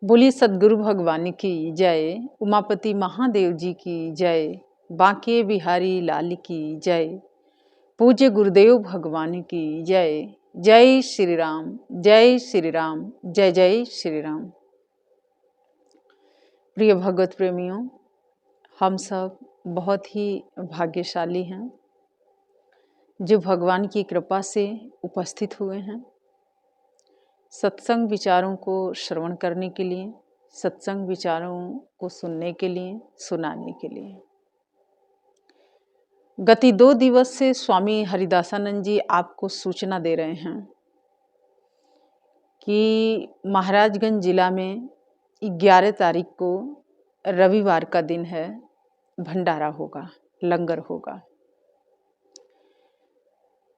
बोलिए सद्गुरु भगवान की जय, उमापति महादेव जी की जय, बांके बिहारी लाल की जय, पूज्य गुरुदेव भगवान की जय। जय श्री राम, जय श्री राम, जय जय श्री राम। प्रिय भगवत प्रेमियों, हम सब बहुत ही भाग्यशाली हैं जो भगवान की कृपा से उपस्थित हुए हैं सत्संग विचारों को श्रवण करने के लिए, सत्संग विचारों को सुनने के लिए, सुनाने के लिए। गति 2 दिवस से स्वामी हरिदासानंद जी आपको सूचना दे रहे हैं कि महाराजगंज जिला में 11 तारीख को रविवार का दिन है, भंडारा होगा, लंगर होगा।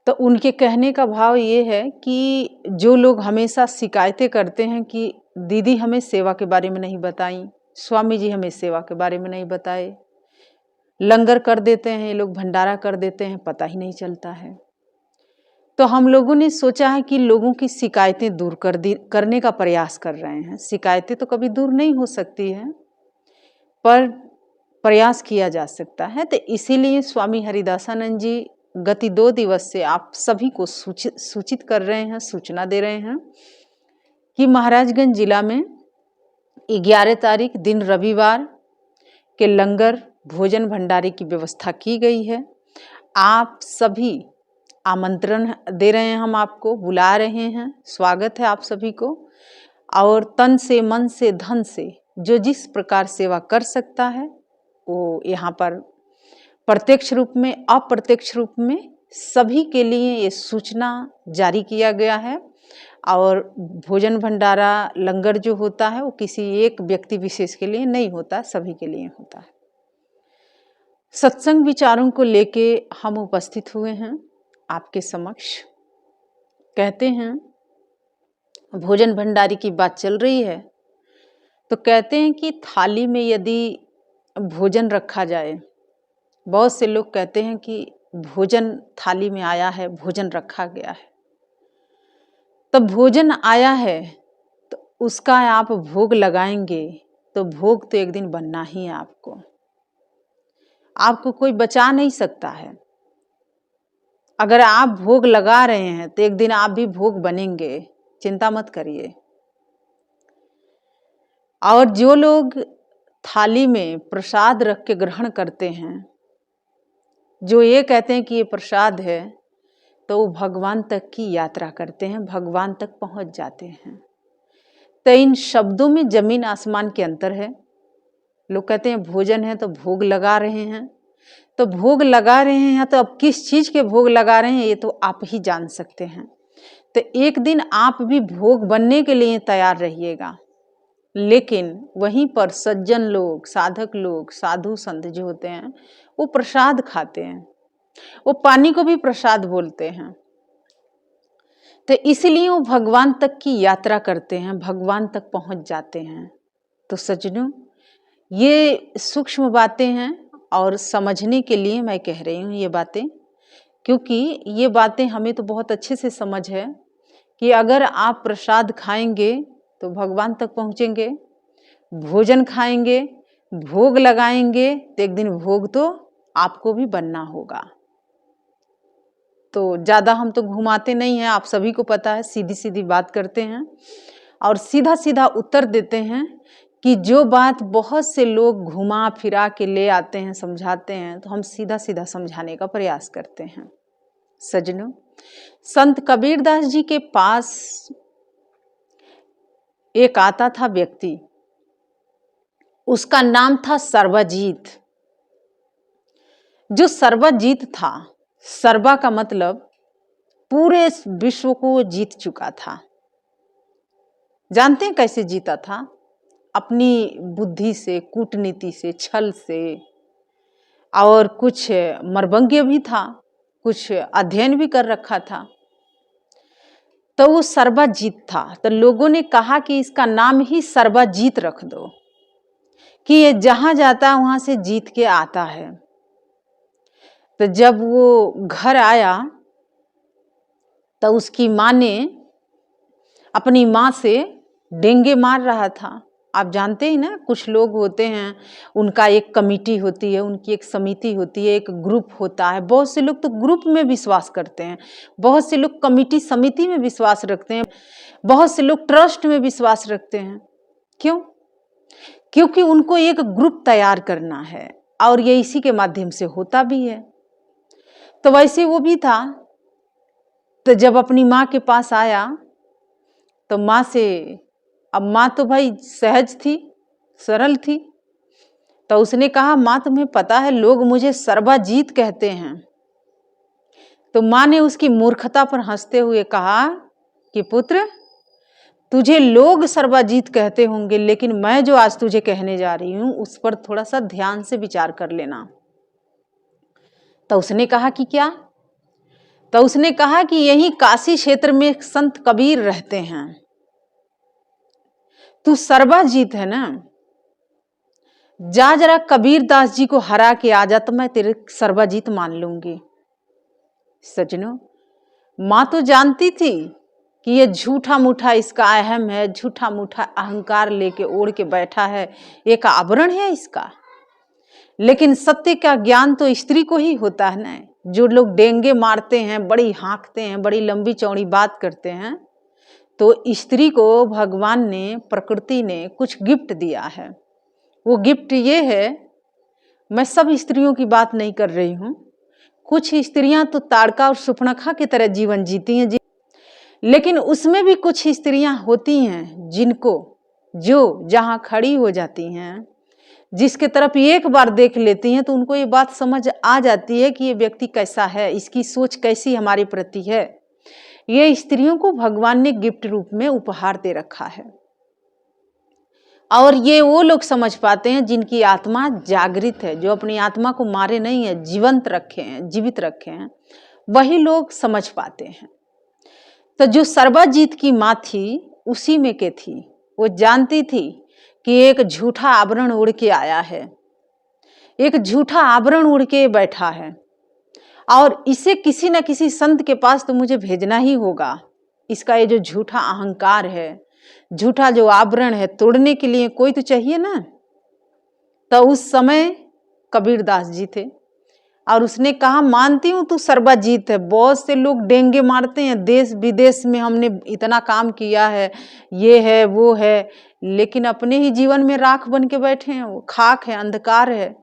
तो उनके कहने का भाव ये है कि जो लोग हमेशा शिकायतें करते हैं कि दीदी हमें सेवा के बारे में नहीं बताई, स्वामी जी हमें सेवा के बारे में नहीं बताए, लंगर कर देते हैं ये लोग, भंडारा कर देते हैं, पता ही नहीं चलता है। तो हम लोगों ने सोचा है कि लोगों की शिकायतें दूर करने का प्रयास कर रहे हैं। शिकायतें तो कभी दूर नहीं हो सकती हैं, पर प्रयास किया जा सकता है। तो इसीलिए स्वामी हरिदासानंद जी गति 2 दिवस से आप सभी को सूचित कर रहे हैं, सूचना दे रहे हैं कि महाराजगंज जिला में 11 तारीख दिन रविवार के लंगर भोजन भंडारे की व्यवस्था की गई है। आप सभी आमंत्रण दे रहे हैं, हम आपको बुला रहे हैं, स्वागत है आप सभी को। और तन से, मन से, धन से जो जिस प्रकार सेवा कर सकता है वो यहाँ पर प्रत्यक्ष रूप में, अप्रत्यक्ष रूप में सभी के लिए ये सूचना जारी किया गया है। और भोजन भंडारा लंगर जो होता है वो किसी एक व्यक्ति विशेष के लिए नहीं होता, सभी के लिए होता है। सत्संग विचारों को लेके हम उपस्थित हुए हैं आपके समक्ष। कहते हैं भोजन भंडारी की बात चल रही है तो कहते हैं कि थाली में यदि भोजन रखा जाए, बहुत से लोग कहते हैं कि भोजन थाली में आया है, भोजन रखा गया है, तो भोजन आया है तो उसका आप भोग लगाएंगे तो भोग तो एक दिन बनना ही है। आपको कोई बचा नहीं सकता है। अगर आप भोग लगा रहे हैं तो एक दिन आप भी भोग बनेंगे, चिंता मत करिए। और जो लोग थाली में प्रसाद रख के ग्रहण करते हैं, जो ये कहते हैं कि ये प्रसाद है, तो वो भगवान तक की यात्रा करते हैं, भगवान तक पहुंच जाते हैं। तो इन शब्दों में जमीन आसमान के अंतर है। लोग कहते हैं भोजन है तो भोग लगा रहे हैं, तो भोग लगा रहे हैं तो अब किस चीज के भोग लगा रहे हैं ये तो आप ही जान सकते हैं। तो एक दिन आप भी भोग बनने के लिए तैयार रहिएगा। लेकिन वहीं पर सज्जन लोग, साधक लोग, साधु संत जो होते हैं वो प्रसाद खाते हैं, वो पानी को भी प्रसाद बोलते हैं। तो इसलिए वो भगवान तक की यात्रा करते हैं, भगवान तक पहुंच जाते हैं। तो सज्जनों, ये सूक्ष्म बातें हैं और समझने के लिए मैं कह रही हूँ ये बातें, क्योंकि ये बातें हमें तो बहुत अच्छे से समझ है कि अगर आप प्रसाद खाएंगे तो भगवान तक पहुँचेंगे, भोजन खाएंगे, भोग लगाएंगे तो एक दिन भोग तो आपको भी बनना होगा। तो ज़्यादा हम तो घुमाते नहीं हैं, आप सभी को पता है, सीधी सीधी बात करते हैं और सीधा सीधा उत्तर देते हैं कि जो बात बहुत से लोग घुमा फिरा के ले आते हैं, समझाते हैं, तो हम सीधा सीधा समझाने का प्रयास करते हैं। सज्जनों, संत कबीरदास जी के पास एक आता था व्यक्ति, उसका नाम था सर्वजीत। जो सर्वजीत था, सर्वा का मतलब पूरे विश्व को जीत चुका था। जानते हैं कैसे जीता था? अपनी बुद्धि से, कूटनीति से, छल से, और कुछ मर्मज्ञ भी था, कुछ अध्ययन भी कर रखा था। तो वो सर्वजीत था। तो लोगों ने कहा कि इसका नाम ही सर्वजीत रख दो, कि ये जहां जाता है वहां से जीत के आता है। तो जब वो घर आया तो उसकी माँ ने अपनी माँ से डेंगे मार रहा था आप जानते ही ना, कुछ लोग होते हैं, उनका एक कमिटी होती है, उनकी एक समिति होती है, एक ग्रुप होता है। बहुत से लोग तो ग्रुप में विश्वास करते हैं, बहुत से लोग कमिटी समिति में विश्वास रखते हैं, बहुत से लोग ट्रस्ट में विश्वास रखते हैं। क्यों? क्योंकि उनको एक ग्रुप तैयार करना है और ये इसी के माध्यम से होता भी है। तो वैसे वो भी था। तो जब अपनी माँ के पास आया तो माँ से, अब माँ तो भाई सहज थी, सरल थी, तो उसने कहा, माँ तुम्हें पता है लोग मुझे सर्वजीत कहते हैं। तो माँ ने उसकी मूर्खता पर हंसते हुए कहा कि पुत्र, तुझे लोग सर्वजीत कहते होंगे, लेकिन मैं जो आज तुझे कहने जा रही हूं उस पर थोड़ा सा ध्यान से विचार कर लेना। तो उसने कहा कि क्या? तो उसने कहा कि यही काशी क्षेत्र में संत कबीर रहते हैं। तू सर्वजीत है ना, जा जरा कबीर दास जी को हरा के आ जा, तो मैं तेरे सर्वजीत मान लूंगी। सजनों, माँ तो जानती थी कि ये झूठा मूठा इसका अहम है, झूठा मूठा अहंकार लेके ओढ़ के बैठा है, एक आवरण है इसका। लेकिन सत्य का ज्ञान तो स्त्री को ही होता है ना। जो लोग डेंगे मारते हैं, बड़ी हाँकते हैं, बड़ी लंबी चौड़ी बात करते हैं, तो स्त्री को भगवान ने, प्रकृति ने कुछ गिफ्ट दिया है। वो गिफ्ट ये है, मैं सब स्त्रियों की बात नहीं कर रही हूँ, कुछ स्त्रियां तो ताड़का और सुपनखा की तरह जीवन जीती हैं, लेकिन उसमें भी कुछ स्त्रियां होती हैं जिनको, जो जहां खड़ी हो जाती हैं, जिसके तरफ एक बार देख लेती हैं तो उनको ये बात समझ आ जाती है कि ये व्यक्ति कैसा है, इसकी सोच कैसी हमारे प्रति है। ये स्त्रियों को भगवान ने गिफ्ट रूप में उपहार दे रखा है। और ये वो लोग समझ पाते हैं जिनकी आत्मा जागृत है, जो अपनी आत्मा को मारे नहीं है, जीवंत रखे हैं, जीवित रखे हैं, वही लोग समझ पाते हैं। तो जो सर्वजीत की माँ थी उसी में के थी। वो जानती थी कि एक झूठा आवरण उड़ के आया है, एक झूठा आवरण उड़ के बैठा है, और इसे किसी न किसी संत के पास तो मुझे भेजना ही होगा। इसका ये जो झूठा अहंकार है, झूठा जो आवरण है, तोड़ने के लिए कोई तो चाहिए ना। तो उस समय कबीर दास जी थे और उसने कहा, मानती हूं तू सर्वजीत है, बहुत से लोग डेंगे मारते हैं, देश विदेश में हमने इतना काम किया है, ये है वो है, लेकिन अपने ही जीवन में राख बन के बैठे हैं। वो खाक है, अंधकार है,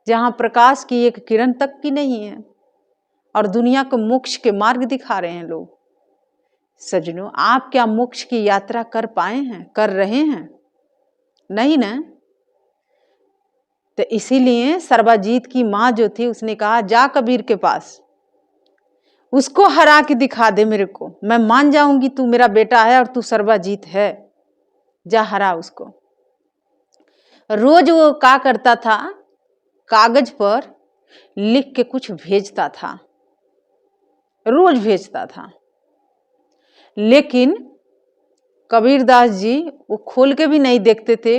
जहां प्रकाश की एक किरण तक की नहीं है, और दुनिया को मोक्ष के मार्ग दिखा रहे हैं लोग। सजनों, आप क्या मोक्ष की यात्रा कर पाए हैं, कर रहे हैं? नहीं ना। तो इसीलिए सर्वजीत की माँ जो थी उसने कहा, जा कबीर के पास, उसको हरा के दिखा दे मेरे को, मैं मान जाऊंगी तू मेरा बेटा है और तू सर्वजीत है। जा हरा उसको। रोज वो क्या करता था, कागज पर लिख के कुछ भेजता था, रोज भेजता था। लेकिन कबीरदास जी वो खोल के भी नहीं देखते थे।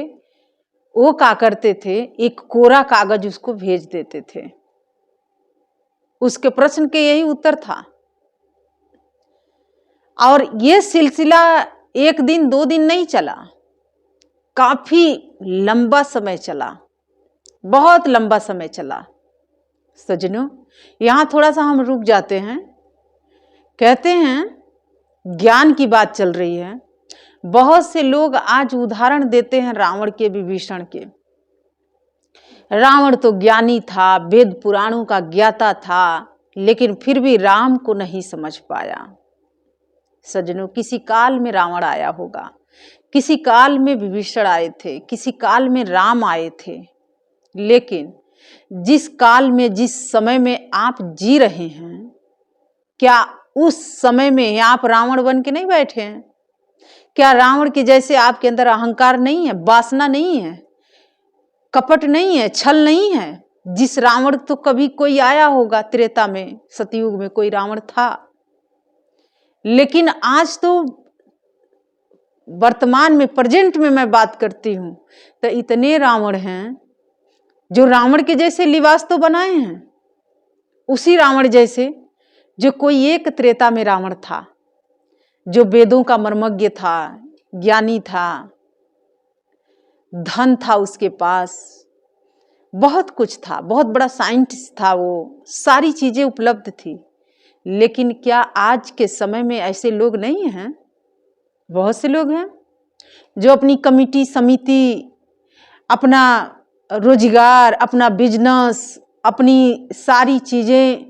वो क्या करते थे, एक कोरा कागज उसको भेज देते थे। उसके प्रश्न के यही उत्तर था। और ये सिलसिला एक दिन दो दिन नहीं चला, काफी लंबा समय चला, बहुत लंबा समय चला। सजनों, यहां थोड़ा सा हम रुक जाते हैं। कहते हैं ज्ञान की बात चल रही है। बहुत से लोग आज उदाहरण देते हैं रावण के, विभीषण के। रावण तो ज्ञानी था, वेद पुराणों का ज्ञाता था, लेकिन फिर भी राम को नहीं समझ पाया। सजनों, किसी काल में रावण आया होगा, किसी काल में विभीषण आए थे, किसी काल में राम आए थे, लेकिन जिस काल में, जिस समय में आप जी रहे हैं, क्या उस समय में आप रावण बन के नहीं बैठे हैं? क्या रावण के जैसे आपके अंदर अहंकार नहीं है, वासना नहीं है, कपट नहीं है, छल नहीं है? जिस रावण तो कभी कोई आया होगा, त्रेता में, सतयुग में कोई रावण था, लेकिन आज तो वर्तमान में, प्रेजेंट में मैं बात करती हूं, तो इतने रावण हैं जो रावण के जैसे लिबास तो बनाए हैं, उसी रावण जैसे जो कोई एक त्रेता में रावण था, जो वेदों का मर्मज्ञ था, ज्ञानी था, धन था उसके पास, बहुत कुछ था, बहुत बड़ा साइंटिस्ट था वो, सारी चीजें उपलब्ध थी। लेकिन क्या आज के समय में ऐसे लोग नहीं हैं? बहुत से लोग हैं जो अपनी कमिटी समिति, अपना रोजगार, अपना बिजनेस, अपनी सारी चीजें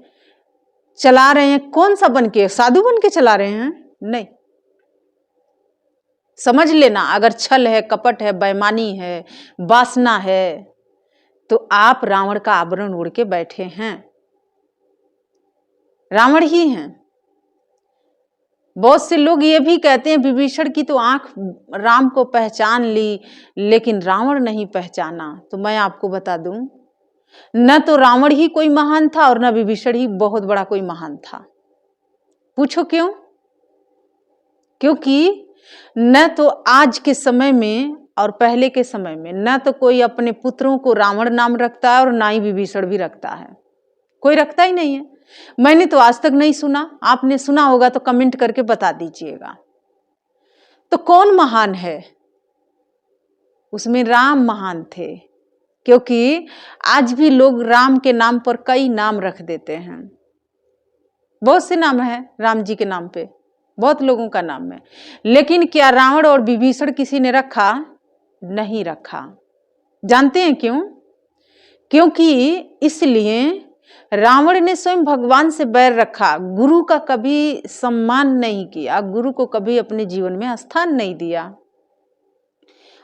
चला रहे हैं। कौन सा बन के? साधु बन के चला रहे हैं? नहीं। समझ लेना, अगर छल है, कपट है, बेईमानी है, वासना है, तो आप रावण का आवरण ओढ़ के बैठे हैं, रावण ही हैं। बहुत से लोग ये भी कहते हैं विभीषण की तो आंख राम को पहचान ली, लेकिन रावण नहीं पहचाना। तो मैं आपको बता दूं, न तो रावण ही कोई महान था और न विभीषण ही बहुत बड़ा कोई महान था। पूछो क्यों? क्योंकि न तो आज के समय में और पहले के समय में न तो कोई अपने पुत्रों को रावण नाम रखता है और ना ही विभीषण भी रखता है। कोई रखता ही नहीं है। मैंने तो आज तक नहीं सुना। आपने सुना होगा तो कमेंट करके बता दीजिएगा। तो कौन महान है? उसमें राम महान थे, क्योंकि आज भी लोग राम के नाम पर कई नाम रख देते हैं। बहुत से नाम है राम जी के नाम पे, बहुत लोगों का नाम है, लेकिन क्या रावण और विभीषण किसी ने रखा? नहीं रखा। जानते हैं क्यों? क्योंकि इसलिए रावण ने स्वयं भगवान से बैर रखा, गुरु का कभी सम्मान नहीं किया, गुरु को कभी अपने जीवन में स्थान नहीं दिया।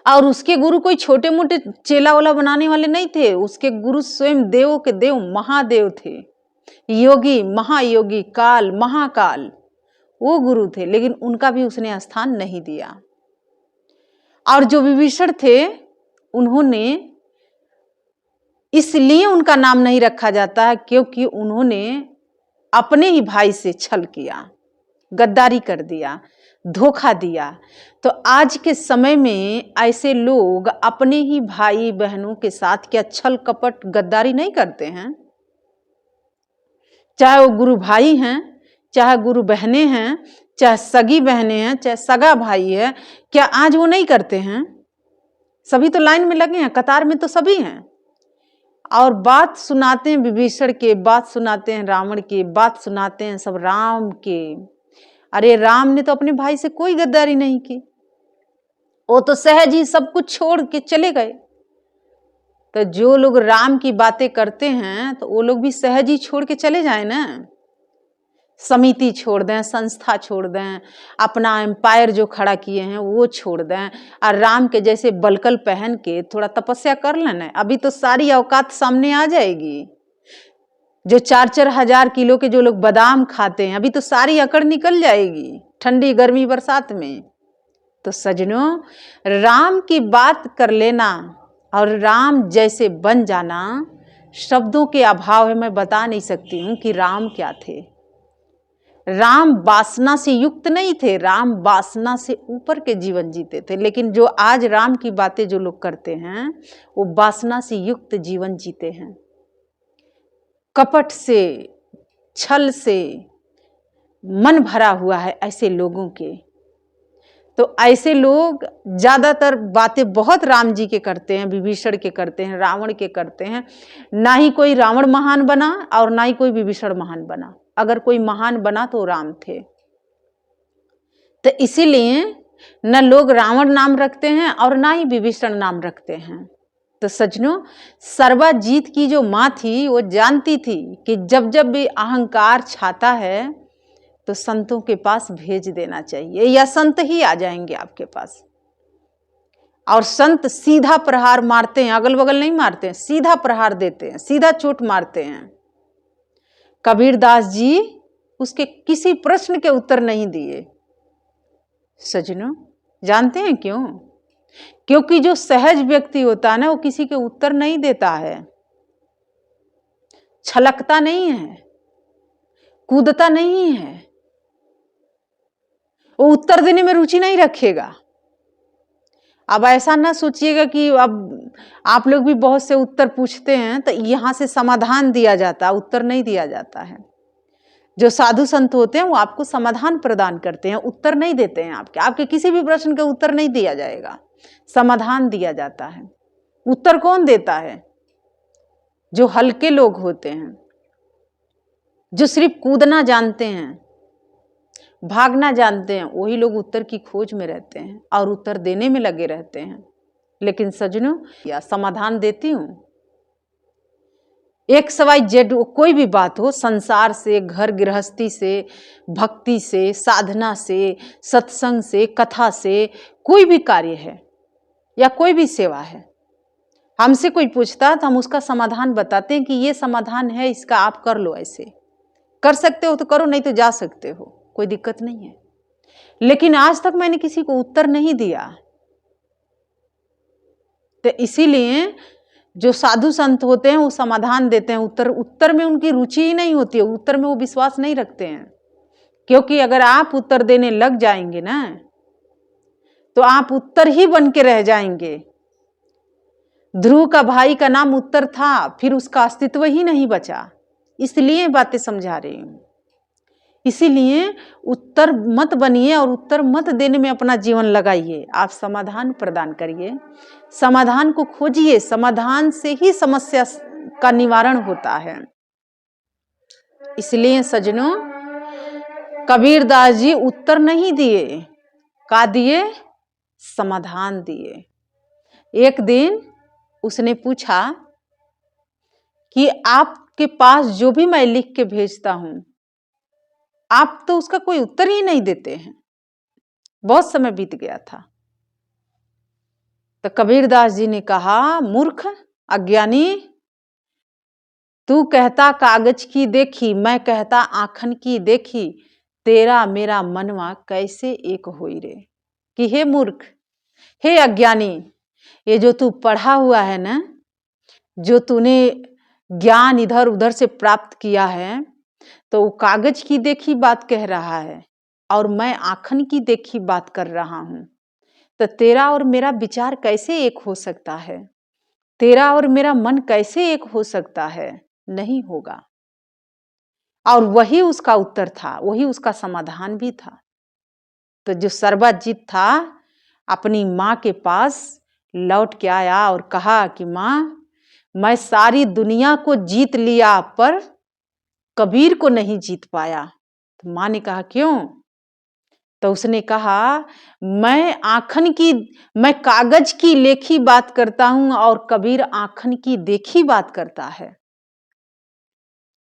और उसके गुरु कोई छोटे मोटे चेला वाला बनाने वाले नहीं थे। उसके गुरु स्वयं देवों के देव महादेव थे, योगी, महायोगी, काल, महाकाल, वो गुरु थे। लेकिन उनका भी उसने स्थान नहीं दिया। और जो विभीषण थे, उन्होंने इसलिए उनका नाम नहीं रखा जाता है क्योंकि उन्होंने अपने ही भाई से छल किया, गद्दारी कर दिया, धोखा दिया। तो आज के समय में ऐसे लोग अपने ही भाई बहनों के साथ क्या छल कपट गद्दारी नहीं करते हैं? चाहे वो गुरु भाई हैं, चाहे गुरु बहनें हैं, चाहे सगी बहनें हैं, चाहे सगा भाई है, क्या आज वो नहीं करते हैं? सभी तो लाइन में लगे हैं, कतार में तो सभी हैं। और बात सुनाते हैं विभीषण के, बात सुनाते हैं रावण के, बात सुनाते हैं सब राम के। अरे राम ने तो अपने भाई से कोई गद्दारी नहीं की, वो तो सहज ही सब कुछ छोड़ के चले गए। तो जो लोग राम की बातें करते हैं तो वो लोग भी सहज ही छोड़ के चले जाए ना। समिति छोड़ दें, संस्था छोड़ दें, अपना एम्पायर जो खड़ा किए हैं वो छोड़ दें, और राम के जैसे बलकल पहन के थोड़ा तपस्या कर लेना। अभी तो सारी औकात सामने आ जाएगी। जो 4-4 हजार किलो के जो लोग बादाम खाते हैं, अभी तो सारी अकड़ निकल जाएगी ठंडी गर्मी बरसात में। तो सजनों, राम की बात कर लेना और राम जैसे बन जाना, शब्दों के अभाव है, मैं बता नहीं सकती हूँ कि राम क्या थे। राम वासना से युक्त नहीं थे, राम वासना से ऊपर के जीवन जीते थे। लेकिन जो आज राम की बातें जो लोग करते हैं, वो वासना से युक्त जीवन जीते हैं, कपट से, छल से मन भरा हुआ है ऐसे लोगों के। तो ऐसे लोग ज्यादातर बातें बहुत राम जी के करते हैं, विभीषण के करते हैं, रावण के करते हैं। ना ही कोई रावण महान बना और ना ही कोई विभीषण महान बना। अगर कोई महान बना तो राम थे। तो इसीलिए न लोग रावण नाम रखते हैं और ना ही विभीषण नाम रखते हैं। तो सजनों, सर्वजीत की जो माँ थी वो जानती थी कि जब जब भी अहंकार छाता है तो संतों के पास भेज देना चाहिए, या संत ही आ जाएंगे आपके पास। और संत सीधा प्रहार मारते हैं, अगल बगल नहीं मारते हैं, सीधा प्रहार देते हैं, सीधा चोट मारते हैं। कबीरदास जी उसके किसी प्रश्न के उत्तर नहीं दिए। सजनों, जानते हैं क्यों? क्योंकि जो सहज व्यक्ति होता है ना, वो किसी के उत्तर नहीं देता है, छलकता नहीं है, कूदता नहीं है, वो उत्तर देने में रुचि नहीं रखेगा। अब ऐसा ना सोचिएगा कि अब आप लोग भी बहुत से उत्तर पूछते हैं तो यहाँ से समाधान दिया जाता, उत्तर नहीं दिया जाता है। जो साधु संत होते हैं वो आपको समाधान प्रदान करते हैं, उत्तर नहीं देते हैं। आपके किसी भी प्रश्न का उत्तर नहीं दिया जाएगा, समाधान दिया जाता है। उत्तर कौन देता है? जो हल्के लोग होते हैं, जो सिर्फ कूदना जानते हैं, भागना जानते हैं, वही लोग उत्तर की खोज में रहते हैं और उत्तर देने में लगे रहते हैं। लेकिन सज्जनों, या समाधान देती हूँ। XYZ कोई भी बात हो, संसार से, घर गृहस्थी से, भक्ति से, साधना से, सत्संग से, कथा से, कोई भी कार्य है या कोई भी सेवा है, हमसे कोई पूछता तो हम उसका समाधान बताते हैं कि ये समाधान है, इसका आप कर लो, ऐसे कर सकते हो तो करो, नहीं तो जा सकते हो, कोई दिक्कत नहीं है। लेकिन आज तक मैंने किसी को उत्तर नहीं दिया। तो इसीलिए जो साधु संत होते हैं वो समाधान देते हैं, उत्तर में उनकी रुचि ही नहीं होती है, उत्तर में वो विश्वास नहीं रखते हैं। क्योंकि अगर आप उत्तर देने लग जाएंगे ना, तो आप उत्तर ही बन के रह जाएंगे। ध्रुव का भाई का नाम उत्तर था, फिर उसका अस्तित्व ही नहीं बचा। इसलिए बातें समझा रही हूं। इसीलिए उत्तर मत बनिए और उत्तर मत देने में अपना जीवन लगाइए। आप समाधान प्रदान करिए, समाधान को खोजिए। समाधान से ही समस्या का निवारण होता है। इसलिए सज्जनों, कबीरदास जी उत्तर नहीं दिए, का दिए? समाधान दिए। एक दिन उसने पूछा कि आपके पास जो भी मैं लिख के भेजता हूं, आप तो उसका कोई उत्तर ही नहीं देते हैं। बहुत समय बीत गया था। तो कबीरदास जी ने कहा, मूर्ख, अज्ञानी, तू कहता कागज की देखी, मैं कहता आँखन की देखी, तेरा मेरा मनवा कैसे एक होई रे। कि हे मूर्ख, हे अज्ञानी, ये जो तू पढ़ा हुआ है ना, जो तूने ज्ञान इधर उधर से प्राप्त किया है, तो वो कागज की देखी बात कह रहा है और मैं आँखन की देखी बात कर रहा हूं। तो तेरा और मेरा विचार कैसे एक हो सकता है? तेरा और मेरा मन कैसे एक हो सकता है? नहीं होगा। और वही उसका उत्तर था, वही उसका समाधान भी था। तो जो सर्वजित था, अपनी माँ के पास लौट के आया और कहा कि माँ, मैं सारी दुनिया को जीत लिया पर कबीर को नहीं जीत पाया। तो माँ ने कहा, क्यों? तो उसने कहा, मैं कागज की लेखी बात करता हूं और कबीर आँखन की देखी बात करता है,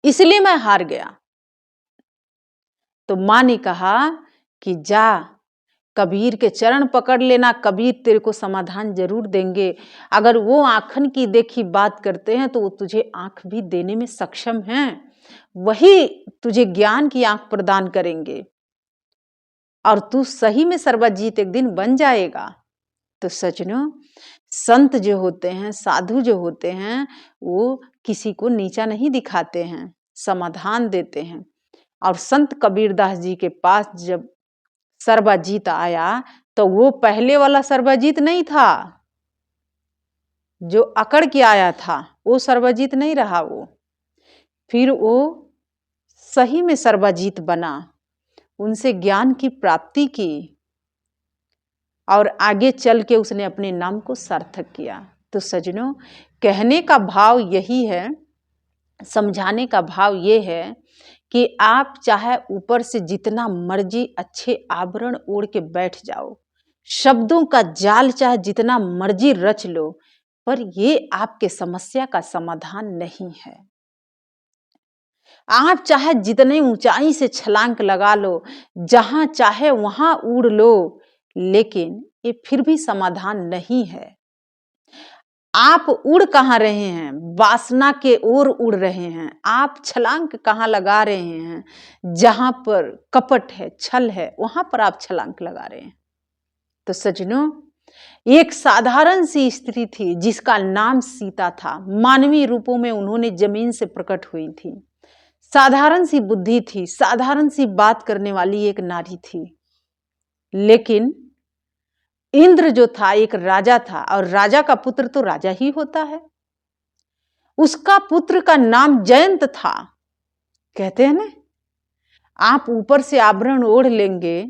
इसलिए मैं हार गया। तो माँ ने कहा कि जा, कबीर के चरण पकड़ लेना, कबीर तेरे को समाधान जरूर देंगे। अगर वो आँखन की देखी बात करते हैं तो वो तुझे आँख भी देने में सक्षम हैं, वही तुझे ज्ञान की आँख प्रदान करेंगे और तू सही में सर्वजीत एक दिन बन जाएगा। तो सज्जनों, संत जो होते हैं, साधु जो होते हैं, वो किसी को नीचा नहीं दिखाते हैं, समाधान देते हैं। और संत कबीरदास जी के पास जब सर्वजीत आया, तो वो पहले वाला सर्वजीत नहीं था, जो अकड़ के आया था वो सर्वजीत नहीं रहा। वो फिर वो सही में सर्वजीत बना, उनसे ज्ञान की प्राप्ति की और आगे चल के उसने अपने नाम को सार्थक किया। तो सज्जनों, कहने का भाव यही है, समझाने का भाव ये है कि आप चाहे ऊपर से जितना मर्जी अच्छे आवरण ओढ़ के बैठ जाओ, शब्दों का जाल चाहे जितना मर्जी रच लो, पर ये आपके समस्या का समाधान नहीं है। आप चाहे जितने ऊंचाई से छलांग लगा लो, जहां चाहे वहां उड़ लो, लेकिन ये फिर भी समाधान नहीं है। आप उड़ कहाँ रहे हैं? वासना के ओर उड़ रहे हैं। आप छलांग कहाँ लगा रहे हैं? जहां पर कपट है, छल है, वहां पर आप छलांग लगा रहे हैं। तो सज्जनों, एक साधारण सी स्त्री थी जिसका नाम सीता था। मानवीय रूपों में उन्होंने जमीन से प्रकट हुई थी। साधारण सी बुद्धि थी, साधारण सी बात करने वाली एक नारी थी। लेकिन इंद्र जो था एक राजा था, और राजा का पुत्र तो राजा ही होता है। उसका पुत्र का नाम जयंत था। कहते हैं ना, आप ऊपर से आवरण ओढ़ लेंगे,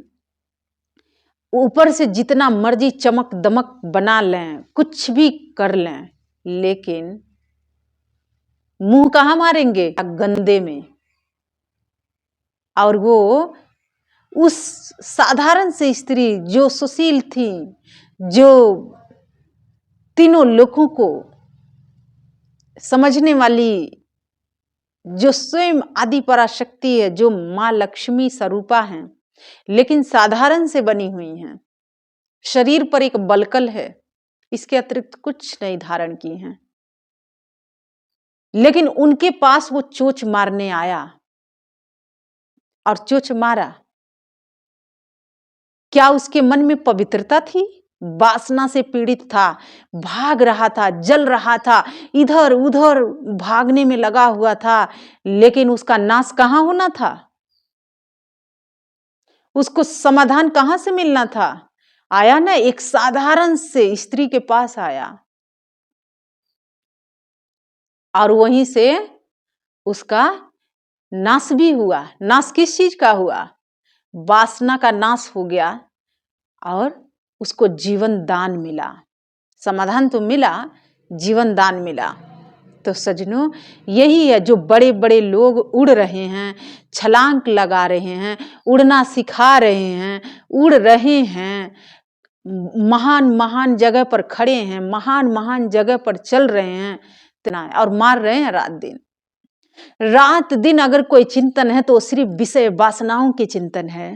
ऊपर से जितना मर्जी चमक दमक बना लें, कुछ भी कर लें, लेकिन मुंह कहाँ मारेंगे? गंदे में। और वो उस साधारण से स्त्री जो सुशील थी, जो तीनों लोगों को समझने वाली, जो स्वयं आदि पराशक्ति है, जो माँ लक्ष्मी स्वरूपा हैं, लेकिन साधारण से बनी हुई हैं। शरीर पर एक बलकल है, इसके अतिरिक्त कुछ नहीं धारण की हैं। लेकिन उनके पास वो चोंच मारने आया और चोंच मारा। क्या उसके मन में पवित्रता थी? वासना से पीड़ित था, भाग रहा था, जल रहा था, इधर उधर भागने में लगा हुआ था, लेकिन उसका नाश कहाँ होना था? उसको समाधान कहाँ से मिलना था? आया ना, एक साधारण से स्त्री के पास आया और वहीं से उसका नाश भी हुआ। नाश किस चीज का हुआ? वासना का नाश हो गया और उसको जीवन दान मिला। समाधान तो मिला, जीवन दान मिला। तो सजनों, यही है जो बड़े बड़े लोग उड़ रहे हैं, छलांग लगा रहे हैं, उड़ना सिखा रहे हैं, उड़ रहे हैं, महान महान जगह पर खड़े हैं, महान महान जगह पर चल रहे हैं, और मार रहे हैं रात दिन। रात दिन अगर कोई चिंतन है तो सिर्फ विषय वासनाओं के चिंतन है।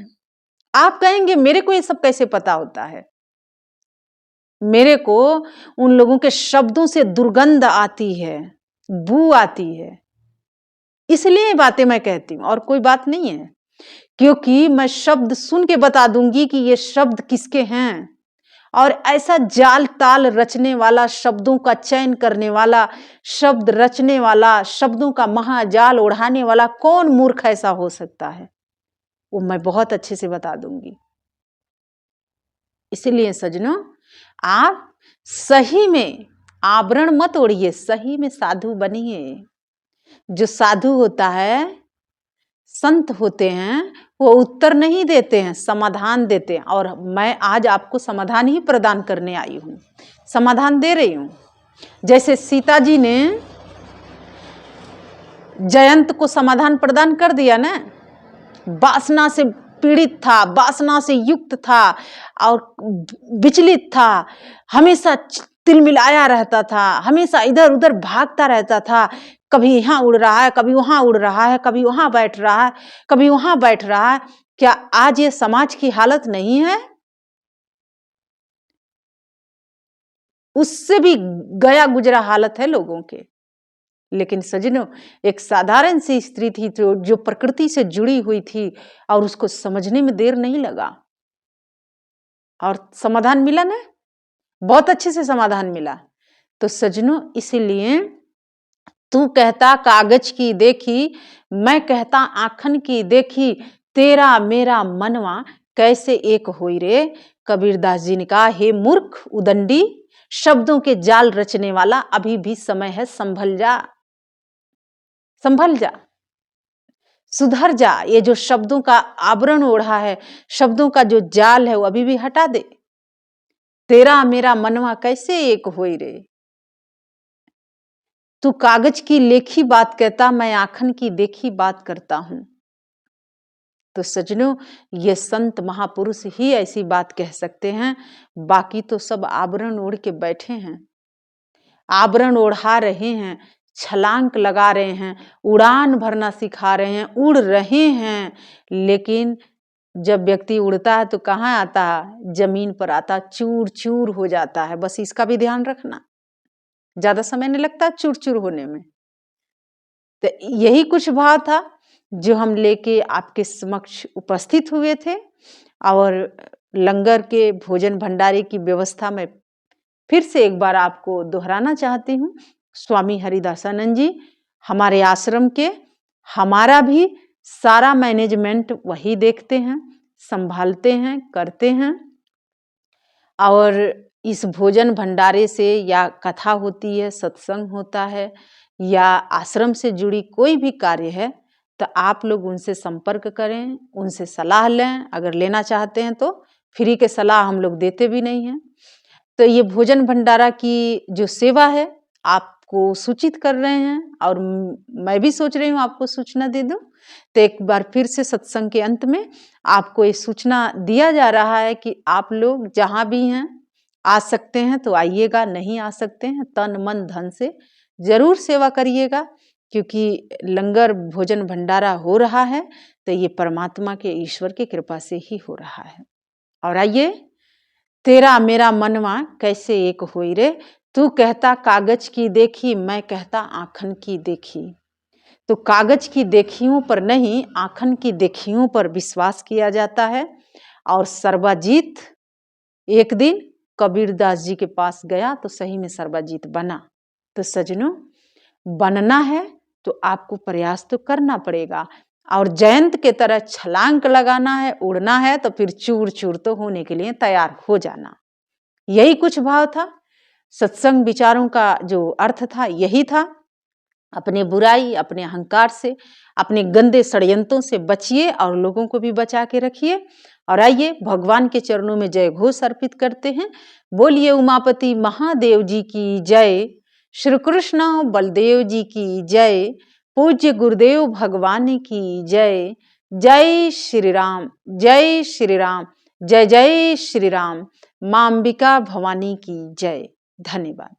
आप कहेंगे मेरे को ये सब कैसे पता होता है? मेरे को उन लोगों के शब्दों से दुर्गंध आती है, बू आती है, इसलिए ये बातें मैं कहती हूं, और कोई बात नहीं है। क्योंकि मैं शब्द सुन के बता दूंगी कि ये शब्द किसके हैं, और ऐसा जाल ताल रचने वाला, शब्दों का चयन करने वाला, शब्द रचने वाला, शब्दों का महाजाल उड़ाने वाला कौन मूर्ख ऐसा हो सकता है? वो मैं बहुत अच्छे से बता दूंगी। इसलिए सजनों, आप सही में आवरण मत ओढ़िए, सही में साधु बनिए। जो साधु होता है, संत होते हैं, वो उत्तर नहीं देते हैं, समाधान देते हैं। और मैं आज आपको समाधान ही प्रदान करने आई हूं, समाधान दे रही हूं। जैसे सीता जी ने जयंत को समाधान प्रदान कर दिया ना, वासना से पीड़ित था, वासना से युक्त था और विचलित था, हमेशा तिलमिलाया रहता था, हमेशा इधर उधर भागता रहता था, कभी यहाँ उड़ रहा है, कभी वहां उड़ रहा है, कभी वहां बैठ रहा है, कभी वहां बैठ रहा है। क्या आज ये समाज की हालत नहीं है? उससे भी गया गुजरा हालत है लोगों के। लेकिन सजनों, एक साधारण सी स्त्री थी जो प्रकृति से जुड़ी हुई थी, और उसको समझने में देर नहीं लगा और समाधान मिला ना, बहुत अच्छे से समाधान मिला। तो सजनों, इसीलिए तू कहता कागज की देखी, मैं कहता आखन की देखी, तेरा मेरा मनवा कैसे एक होई रे। कबीरदास जी ने कहा, हे मूर्ख उदंडी, शब्दों के जाल रचने वाला, अभी भी समय है, संभल जा, संभल जा, सुधर जा। ये जो शब्दों का आवरण ओढ़ा है, शब्दों का जो जाल है, वो अभी भी हटा दे। तेरा मेरा मनवा कैसे एक होई रे। तू कागज की लेखी बात कहता, मैं आखन की देखी बात करता हूं। तो सजनों, ये संत महापुरुष ही ऐसी बात कह सकते हैं, बाकी तो सब आवरण ओढ़ के बैठे हैं, आवरण ओढ़ा रहे हैं, छलांग लगा रहे हैं, उड़ान भरना सिखा रहे हैं, उड़ रहे हैं। लेकिन जब व्यक्ति उड़ता है तो कहाँ आता है? जमीन पर आता, चूर चूर हो जाता है। बस इसका भी ध्यान रखना, ज्यादा समय नहीं लगता चूर चूर होने में। तो यही कुछ भाव था जो हम लेके आपके समक्ष उपस्थित हुए थे। और लंगर के भोजन भंडारे की व्यवस्था में फिर से एक बार आपको दोहराना चाहती हूँ। स्वामी हरिदासानंद जी हमारे आश्रम के, हमारा भी सारा मैनेजमेंट वही देखते हैं, संभालते हैं, करते हैं। और इस भोजन भंडारे से, या कथा होती है, सत्संग होता है, या आश्रम से जुड़ी कोई भी कार्य है, तो आप लोग उनसे संपर्क करें, उनसे सलाह लें। अगर लेना चाहते हैं तो फ्री के सलाह हम लोग देते भी नहीं हैं। तो ये भोजन भंडारा की जो सेवा है आपको सूचित कर रहे हैं, और मैं भी सोच रही हूँ आपको सूचना दे दूँ। तो एक बार फिर से सत्संग के अंत में आपको ये सूचना दिया जा रहा है कि आप लोग जहाँ भी हैं, आ सकते हैं तो आइएगा, नहीं आ सकते हैं तन मन धन से जरूर सेवा करिएगा, क्योंकि लंगर भोजन भंडारा हो रहा है तो ये परमात्मा के, ईश्वर की कृपा से ही हो रहा है। और आइए, तेरा मेरा मनवा कैसे एक होई रे, तू कहता कागज की देखी, मैं कहता आँखन की देखी। तो कागज की देखियों पर नहीं, आँखन की देखियों पर विश्वास किया जाता है। और सर्वजीत एक दिन कबीरदास जी के पास गया तो सही में सर्वजीत बना। तो सजनों, बनना है तो आपको प्रयास तो करना पड़ेगा, और जयंत के तरह छलांग लगाना है, उड़ना है तो फिर चूर चूर तो होने के लिए तैयार हो जाना। यही कुछ भाव था सत्संग विचारों का, जो अर्थ था यही था। अपने बुराई, अपने अहंकार से, अपने गंदे षड्यंत्रों से बचिए और लोगों को भी बचा के रखिए। और आइए भगवान के चरणों में जय घोष अर्पित करते हैं। बोलिए उमापति महादेव जी की जय, श्री कृष्ण बलदेव जी की जय, पूज्य गुरुदेव भगवान की जय। जय श्री राम, जय श्री राम, जय जय श्री राम। मां अंबिका भवानी की जय। धन्यवाद।